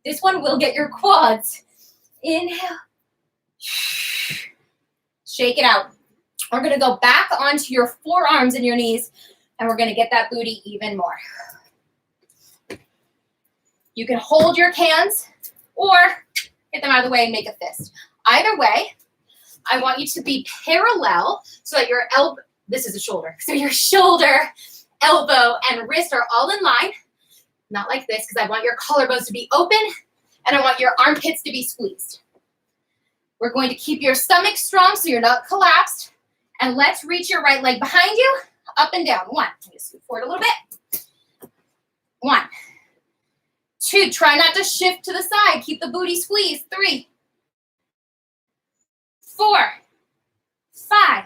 This one will get your quads. Inhale. Shake it out. We're going to go back onto your forearms and your knees, and we're going to get that booty even more. You can hold your hands or get them out of the way and make a fist. Either way, I want you to be parallel so that your elbow, this is a shoulder, so your shoulder, elbow, and wrist are all in line. Not like this, because I want your collarbones to be open, and I want your armpits to be squeezed. We're going to keep your stomach strong so you're not collapsed. And let's reach your right leg behind you, up and down. 1. Just scoot forward a little bit. 1. 2. Try not to shift to the side. Keep the booty squeezed. 3. 4. 5.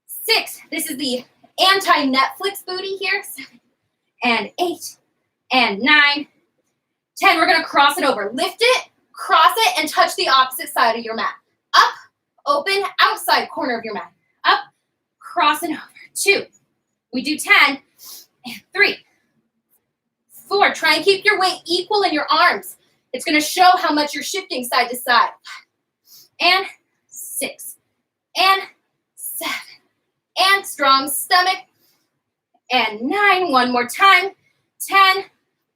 6. This is the anti-Netflix booty here. 7 and 8 and 9. 10. We're going to cross it over. Lift it, cross it, and touch the opposite side of your mat. Up, open, outside corner of your mat. Up, cross and over. 2. We do 10 and 3. 4. Try and keep your weight equal in your arms. It's going to show how much you're shifting side to side. And 6 and 7 and strong stomach. And 9. One more time. 10.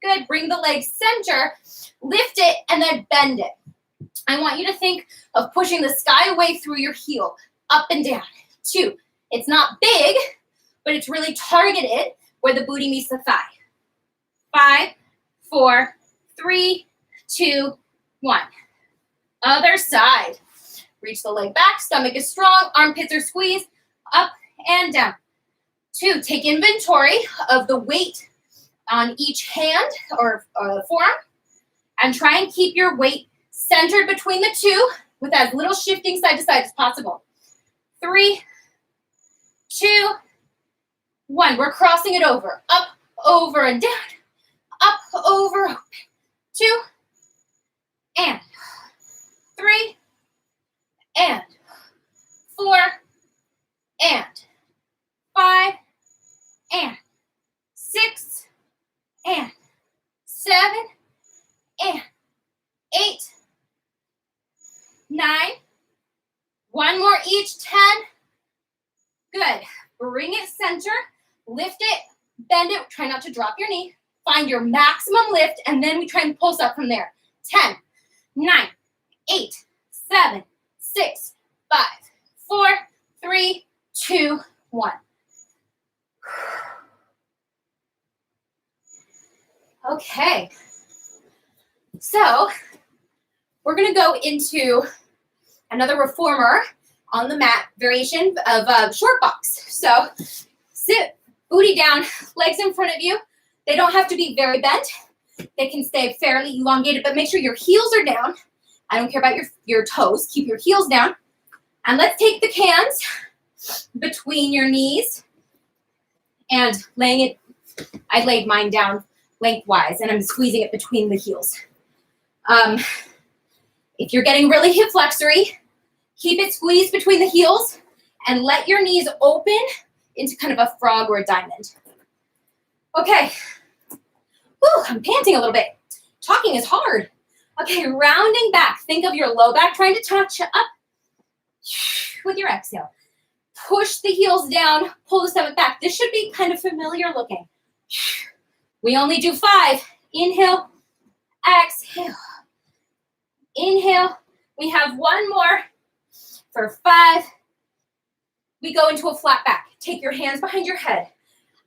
Good. Bring the leg center. Lift it and then bend it. I want you to think of pushing the sky away through your heel, up and down. 2. It's not big, but it's really targeted where the booty meets the thigh. 5, 4, 3, 2, 1. Other side. Reach the leg back. Stomach is strong. Armpits are squeezed. Up and down. 2. Take inventory of the weight on each hand or forearm. And try and keep your weight centered between the 2 with as little shifting side to side as possible. 3, 2, 1. We're crossing it over. Up, over, and down. Up, over, open. 2, and 3, and 4, and 5, and 6, and 7, and 8, 9. 1 more each. 10. Good. Bring it center. Lift it. Bend it. Try not to drop your knee. Find your maximum lift, and then we try and pulse up from there. 10, 9, 8, 7, 6, 5, 4, 3, 2, 1. Okay. So we're going to go into another reformer on the mat variation of short box. So sit, booty down, legs in front of you. They don't have to be very bent. They can stay fairly elongated, but make sure your heels are down. I don't care about your toes. Keep your heels down. And let's take the cans between your knees and laying it. I laid mine down lengthwise, and I'm squeezing it between the heels. If you're getting really hip flexory, keep it squeezed between the heels and let your knees open into kind of a frog or a diamond. Okay. Whew, I'm panting a little bit. Talking is hard. Okay, rounding back. Think of your low back trying to touch up with your exhale. Push the heels down, pull the stomach back. This should be kind of familiar looking. We only do 5. Inhale, exhale. Inhale. We have one more for 5. We go into a flat back. Take your hands behind your head.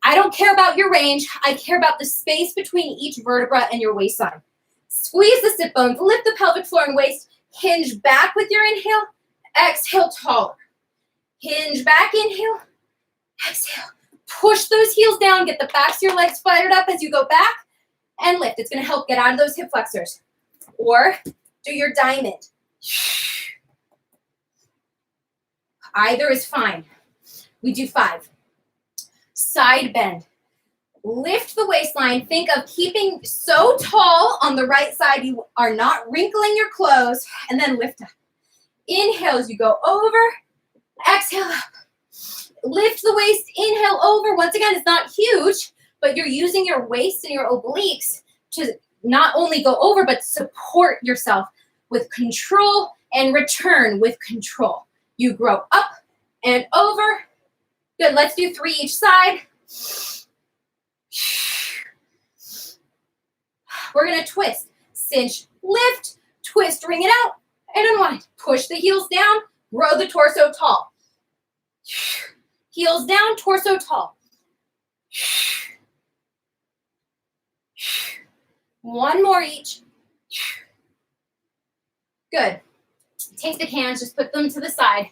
I don't care about your range. I care about the space between each vertebra and your waistline. Squeeze the sit bones, lift the pelvic floor and waist, hinge back with your inhale, exhale taller. Hinge back, inhale, exhale. Push those heels down, get the backs of your legs fired up as you go back and lift. It's gonna help get out of those hip flexors. Or do your diamond. Either is fine. We do 5. Side bend. Lift the waistline. Think of keeping so tall on the right side you are not wrinkling your clothes, and then lift up. Inhale as you go over, exhale up. Lift the waist, inhale over. Once again, it's not huge, but you're using your waist and your obliques to not only go over, but support yourself with control and return with control. You grow up and over. Good, let's do 3 each side. We're gonna twist, cinch, lift, twist, wring it out, and unwind. Push the heels down, grow the torso tall. Heels down, torso tall. One more each. Good. Take the cans, just put them to the side.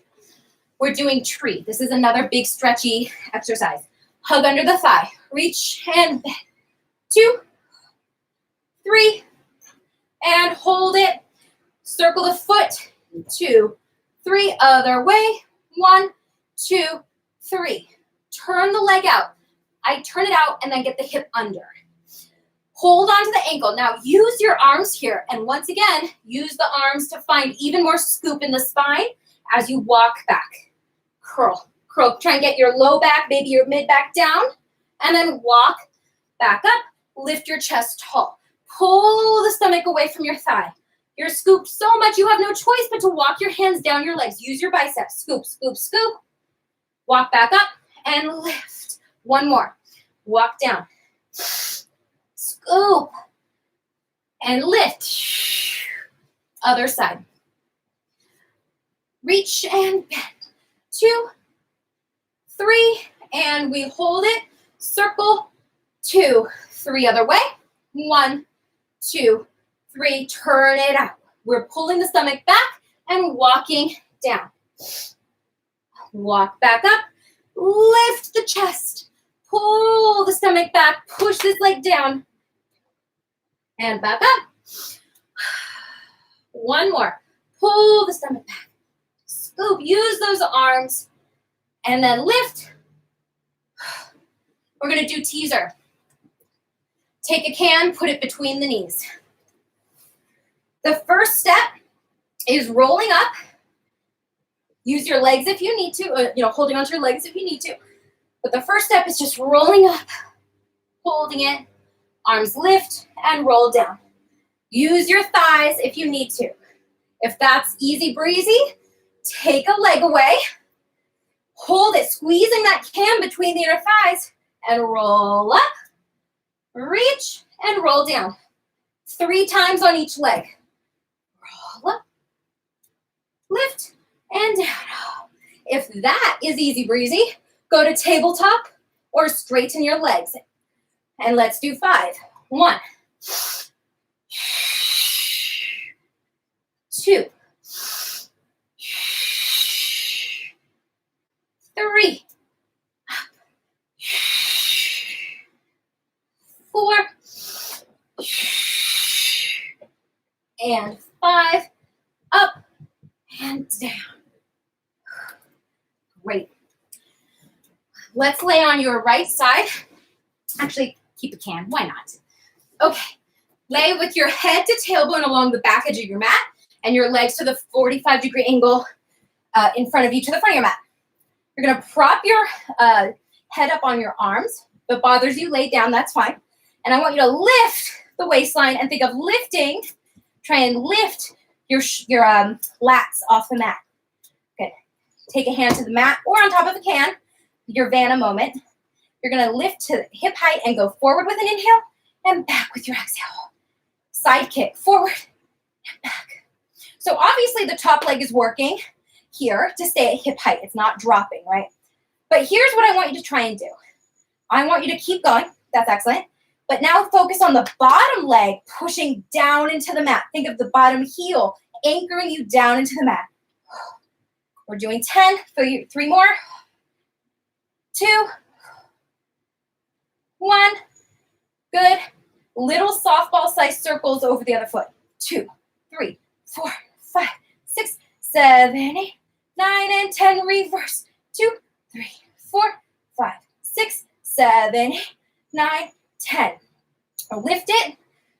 We're doing tree. This is another big stretchy exercise. Hug under the thigh. Reach and bend. 2, 3, and hold it. Circle the foot. 2, 3, other way. 1, 2, 3. Turn the leg out. I turn it out and then get the hip under. Hold onto the ankle. Now use your arms here. And once again, use the arms to find even more scoop in the spine as you walk back. Curl, curl. Try and get your low back, maybe your mid back down. And then walk back up. Lift your chest tall. Pull the stomach away from your thigh. You're scooped so much you have no choice but to walk your hands down your legs. Use your biceps. Scoop, scoop, scoop. Walk back up and lift. One more. Walk down. Scoop. And lift. Other side. Reach and bend. 2, 3, and we hold it. Circle. 2, 3, other way. 1, 2, 3, turn it out. We're pulling the stomach back and walking down. Walk back up, lift the chest, pull the stomach back, push this leg down, and back up. One more, pull the stomach back, scoop, use those arms, and then lift. We're gonna do teaser. Take a can, put it between the knees. The first step is rolling up. Use your legs if you need to, holding onto your legs if you need to. But the first step is just rolling up, holding it, arms lift and roll down. Use your thighs if you need to. If that's easy breezy, take a leg away, hold it, squeezing that can between the inner thighs, and roll up, reach, and roll down. 3 times on each leg. Roll up, lift, and down. If that is easy breezy, go to tabletop or straighten your legs. And let's do 5. 1, 2, 3, 4, and 5, up and down. Great. Let's lay on your right side. Actually, keep a can, why not? Okay, lay with your head to tailbone along the back edge of your mat and your legs to the 45-degree angle in front of you to the front of your mat. You're gonna prop your head up on your arms. If it bothers you, lay down, that's fine. And I want you to lift the waistline and think of lifting. Try and lift your lats off the mat. Good. Take a hand to the mat or on top of a can, your Vanna moment. You're gonna lift to hip height and go forward with an inhale and back with your exhale. Side kick, forward and back. So obviously the top leg is working here to stay at hip height. It's not dropping, right? But here's what I want you to try and do. I want you to keep going. That's excellent. But now focus on the bottom leg pushing down into the mat. Think of the bottom heel anchoring you down into the mat. We're doing 10, 3 more. 2, 1. Good. Little softball-sized circles over the other foot. 2, 3, 4, 5, 6, 7, 8, 9, and 10. Reverse. 2, 3, 4, 5, 6, 7, 8, 9, 10. Lift it,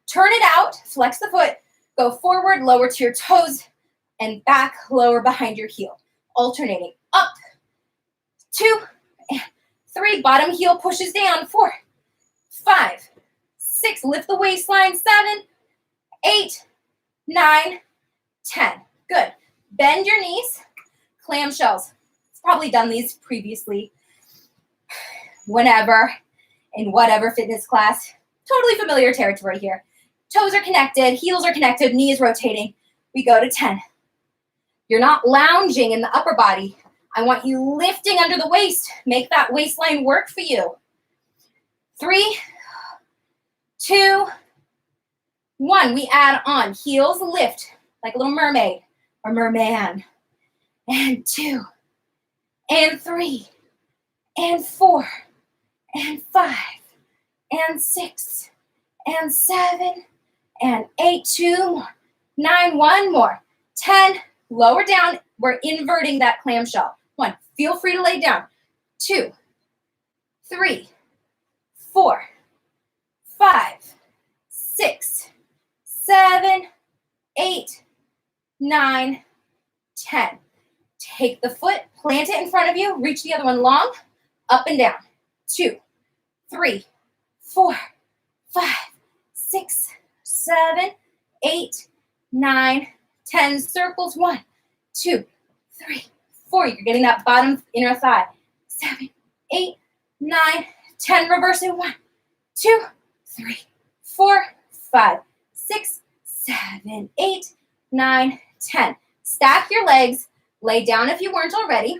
turn it out, flex the foot, go forward, lower to your toes, and back, lower behind your heel. Alternating up, 2, and 3. Bottom heel pushes down. 4, 5, 6. Lift the waistline. 7, 8, 9, 10. Good. Bend your knees. Clamshells. Probably done these previously. Whenever, in whatever fitness class. Totally familiar territory here. Toes are connected, heels are connected, knees rotating. We go to 10. You're not lounging in the upper body. I want you lifting under the waist. Make that waistline work for you. 3, 2, 1. We add on. Heels lift like a little mermaid or merman. And 2, and 3, and 4, and 5, and 6, and 7, and 8, 2 more, 9, 1 more, 10, lower down. We're inverting that clamshell. 1, feel free to lay down. 2, 3, 4, 5, 6, 7, 8, 9, 10. Take the foot, plant it in front of you, reach the other one long, up and down. 2, 3, 4, 5, 6, 7, 8, 9, 10. Circles. 1, 2, 3, 4. You're getting that bottom inner thigh. 7, 8, 9, 10. Reverse it. 1, 2, 3, 4, 5, 6, 7, 8, 9, 10. Stack your legs. Lay down if you weren't already.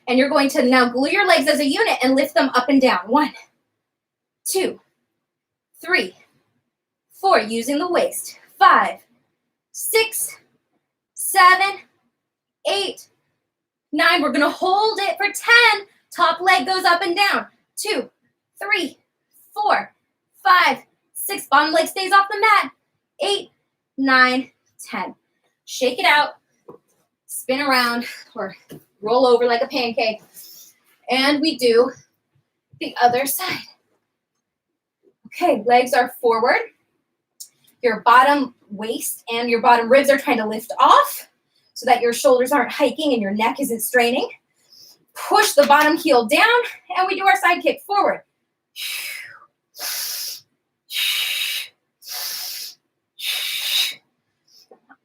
And you're going to now glue your legs as a unit and lift them up and down. 1, 2, 3, 4. Using the waist. 5, 6, 7, 8, 9. We're going to hold it for 10. Top leg goes up and down. 2, 3, 4, 5, 6. Bottom leg stays off the mat. 8, 9, 10. Shake it out. Spin around or roll over like a pancake. And we do the other side. Okay, legs are forward. Your bottom waist and your bottom ribs are trying to lift off so that your shoulders aren't hiking and your neck isn't straining. Push the bottom heel down and we do our side kick forward.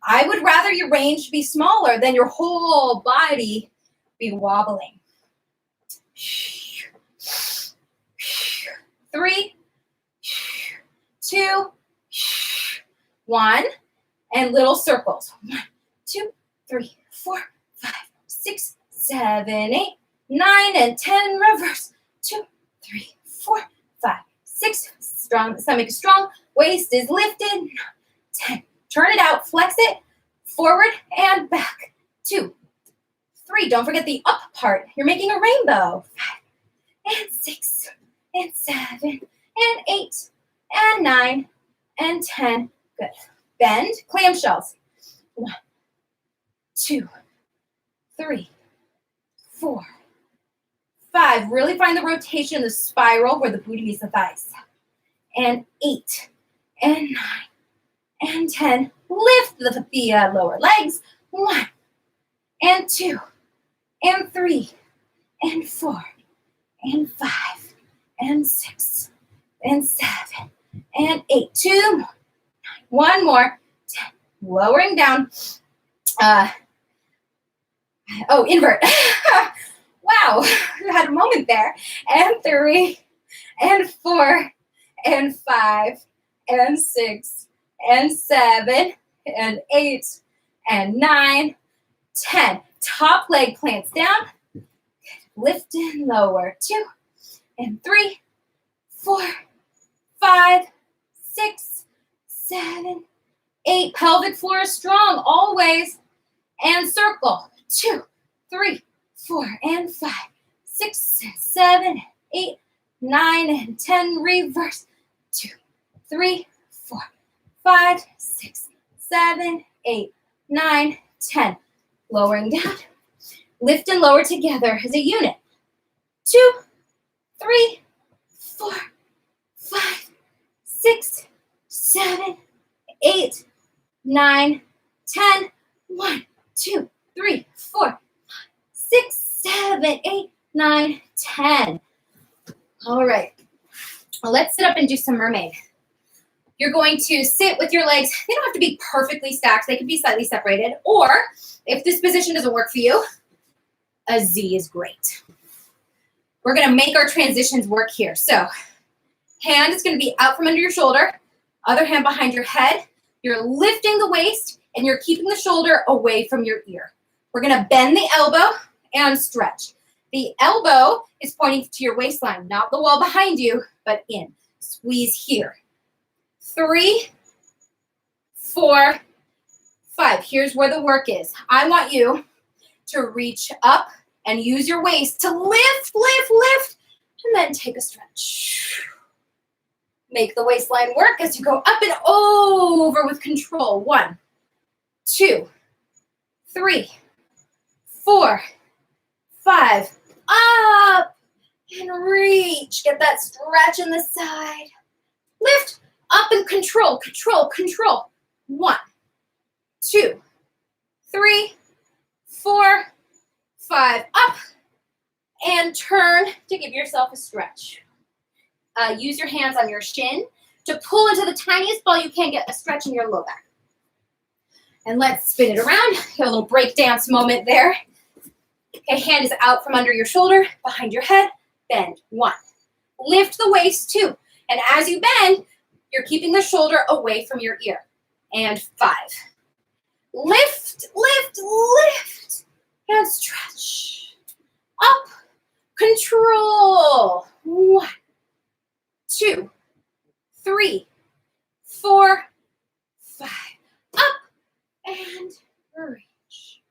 I would rather your range be smaller than your whole body be wobbling. 3, 2, 1, and little circles. 1, 2, 3, 4, 5, 6, 7, 8, 9, and 10. Reverse. 2, 3, 4, 5, 6. Strong. Stomach is strong. Waist is lifted. 10. Turn it out. Flex it. Forward and back. 2, 3. Don't forget the up part. You're making a rainbow. 5, and 6, and 7, and 8, and 9, and 10. Good. bend, clamshells. 1, 2, 3, 4, 5. Really find the rotation in the spiral where the booty meets the thighs. And 8, and 9, and 10. Lift the lower legs. 1, and 2, and 3, and 4, and 5, and 6, and 7, and 8. 2 more. 1 more. 10. Lowering down. Invert. Wow, you had a moment there. And 3, and 4, and 5, and 6, and 7, and 8, and 9, 10. Top leg plants down. Lift and lower. 2, and 3, 4, 5, 6, 7, 8. Pelvic floor is strong always. And circle. 2, 3, 4, and 5, 6, 7, 8, 9, and 10. Reverse. 2, 3, 4, 5, 6, 7, 8, 9, 10. Lowering down. Lift and lower together as a unit. 2, 3, 4, 5, 6, 7, 8, 9, 10. 1, 2, 3, 4, 6, 7, 8, 9, 10. All right. Well, let's sit up and do some mermaid. You're going to sit with your legs. They don't have to be perfectly stacked. They can be slightly separated. Or if this position doesn't work for you, a Z is great. We're going to make our transitions work here. So hand is going to be out from under your shoulder. Other hand behind your head. You're lifting the waist and you're keeping the shoulder away from your ear. We're going to bend the elbow and stretch. The elbow is pointing to your waistline, not the wall behind you, but in. Squeeze here. 3, 4, 5. Here's where the work is. I want you to reach up and use your waist to lift, lift, lift, and then take a stretch. Make the waistline work as you go up and over with control. 1, 2, 3, 4, 5. Up and reach. Get that stretch in the side. Lift, up and control, control, control. 1, 2, 3, 4, 5. Up and turn to give yourself a stretch. Use your hands on your shin to pull into the tiniest ball you can, get a stretch in your low back. And let's spin it around. Get a little break dance moment there. Okay, hand is out from under your shoulder, behind your head. Bend. 1. Lift the waist. 2. And as you bend, you're keeping the shoulder away from your ear. And 5. Lift, lift, lift. And stretch. Up. Control. 1, 2, 3, 4, 5. Up and reach.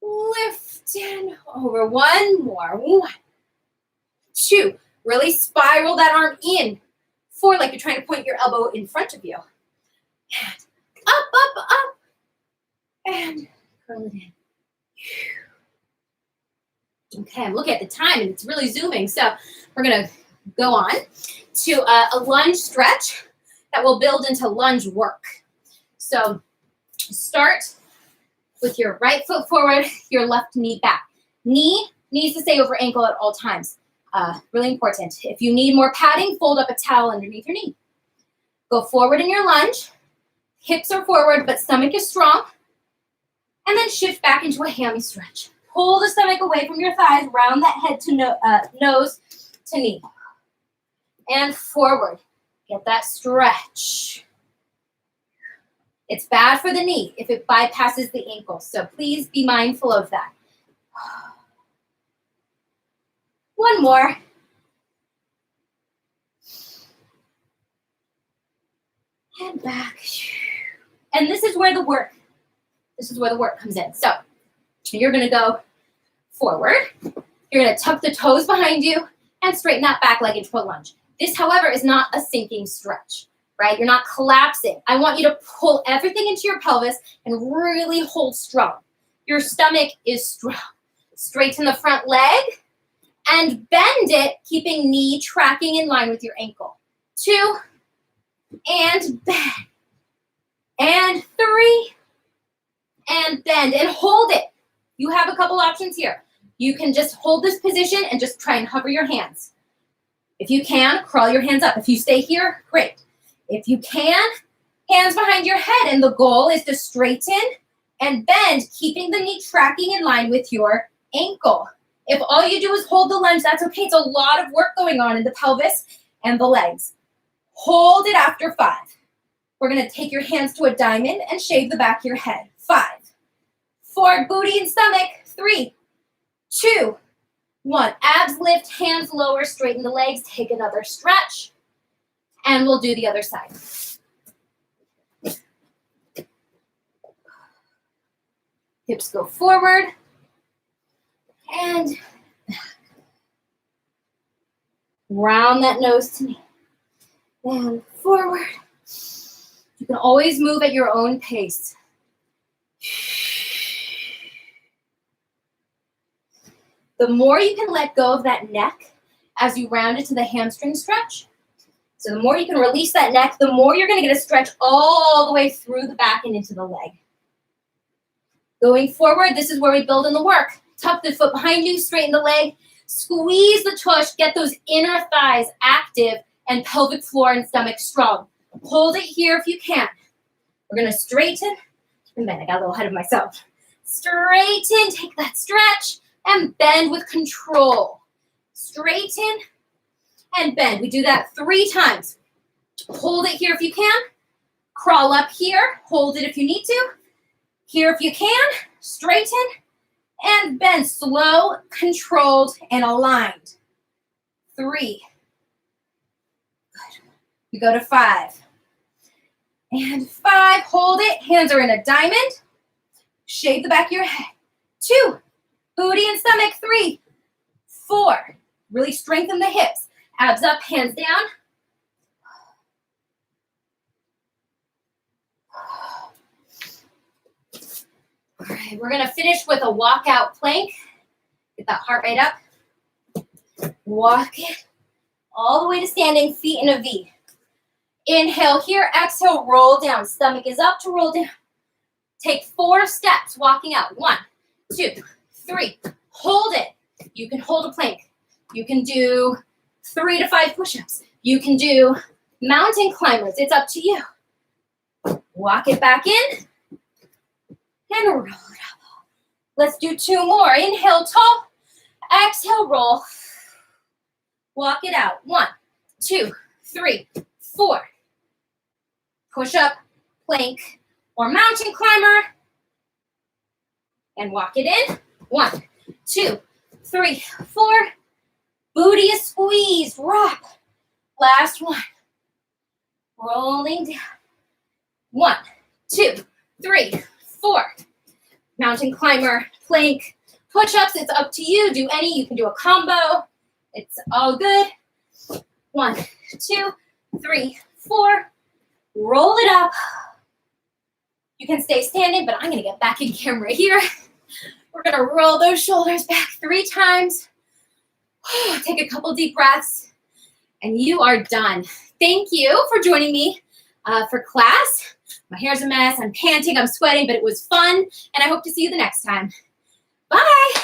Lift and over. 1 more. 1, 2. Really spiral that arm in. 4, like you're trying to point your elbow in front of you. And up, up, up. And curl it in. Okay, I'm looking at the time and it's really zooming. So we're going to go on to a lunge stretch that will build into lunge work. So start with your right foot forward, your left knee back. Knee needs to stay over ankle at all times. Really important. If you need more padding, fold up a towel underneath your knee. Go forward in your lunge. Hips are forward, but stomach is strong. And then shift back into a hammy stretch. Pull the stomach away from your thighs, round that head to nose to knee. And forward. Get that stretch. It's bad for the knee if it bypasses the ankle, so please be mindful of that. 1 more. And back. And this is where the work comes in. So you're going to go forward. You're going to tuck the toes behind you and straighten that back leg into a lunge. This, however, is not a sinking stretch. right? You're not collapsing. I want you to pull everything into your pelvis and really hold strong. Your stomach is strong. Straighten the front leg and bend it, keeping knee tracking in line with your ankle. 2, and bend. And 3, and bend, and hold it. You have a couple options here. You can just hold this position and just try and hover your hands. If you can, crawl your hands up. If you stay here, great. If you can, hands behind your head, and the goal is to straighten and bend, keeping the knee tracking in line with your ankle. If all you do is hold the lunge, that's okay. It's a lot of work going on in the pelvis and the legs. Hold it after 5. We're going to take your hands to a diamond and shave the back of your head. 5, 4, booty and stomach. 3, 2, 1. Abs lift, hands lower, straighten the legs. Take another stretch. And we'll do the other side. Hips go forward. And back. Round that nose to knee. And forward. You can always move at your own pace. The more you can let go of that neck as you round it to the hamstring stretch. So the more you can release that neck, the more you're going to get a stretch all the way through the back and into the leg. Going forward, this is where we build in the work. Tuck the foot behind you, straighten the leg, squeeze the tush, get those inner thighs active, and pelvic floor and stomach strong. Hold it here if you can. We're going to straighten, and bend. I got a little ahead of myself. Straighten, take that stretch, and bend with control. Straighten and bend. We do that 3 times. Hold it here if you can. Crawl up here. Hold it if you need to. Here if you can. Straighten and bend. Slow, controlled, and aligned. 3. Good. We go to 5. And 5. Hold it. Hands are in a diamond. Shave the back of your head. 2. Booty and stomach. 3, 4. Really strengthen the hips. Abs up, hands down. All right, we're going to finish with a walkout plank. Get that heart rate up. Walk it all the way to standing, feet in a V. Inhale here, exhale, roll down. Stomach is up to roll down. Take 4 steps, walking out. 1, 2, 3. Hold it. You can hold a plank. You can do 3 to 5 push-ups. You can do mountain climbers. It's up to you. Walk it back in and roll it up. Let's do 2 more. Inhale, tall. Exhale, roll. Walk it out. 1, 2, 3, 4. Push-up, plank, or mountain climber. And walk it in. 1, 2, 3, 4. Booty is squeezed. Rock. Last one. Rolling down. 1, 2, 3, 4. Mountain climber, plank, push-ups. It's up to you. Do any. You can do a combo. It's all good. 1, 2, 3, 4. Roll it up. You can stay standing, but I'm going to get back in camera here. We're going to roll those shoulders back 3 times. Take a couple deep breaths, and you are done. Thank you for joining me for class. My hair's a mess. I'm panting. I'm sweating, but it was fun, and I hope to see you the next time. Bye.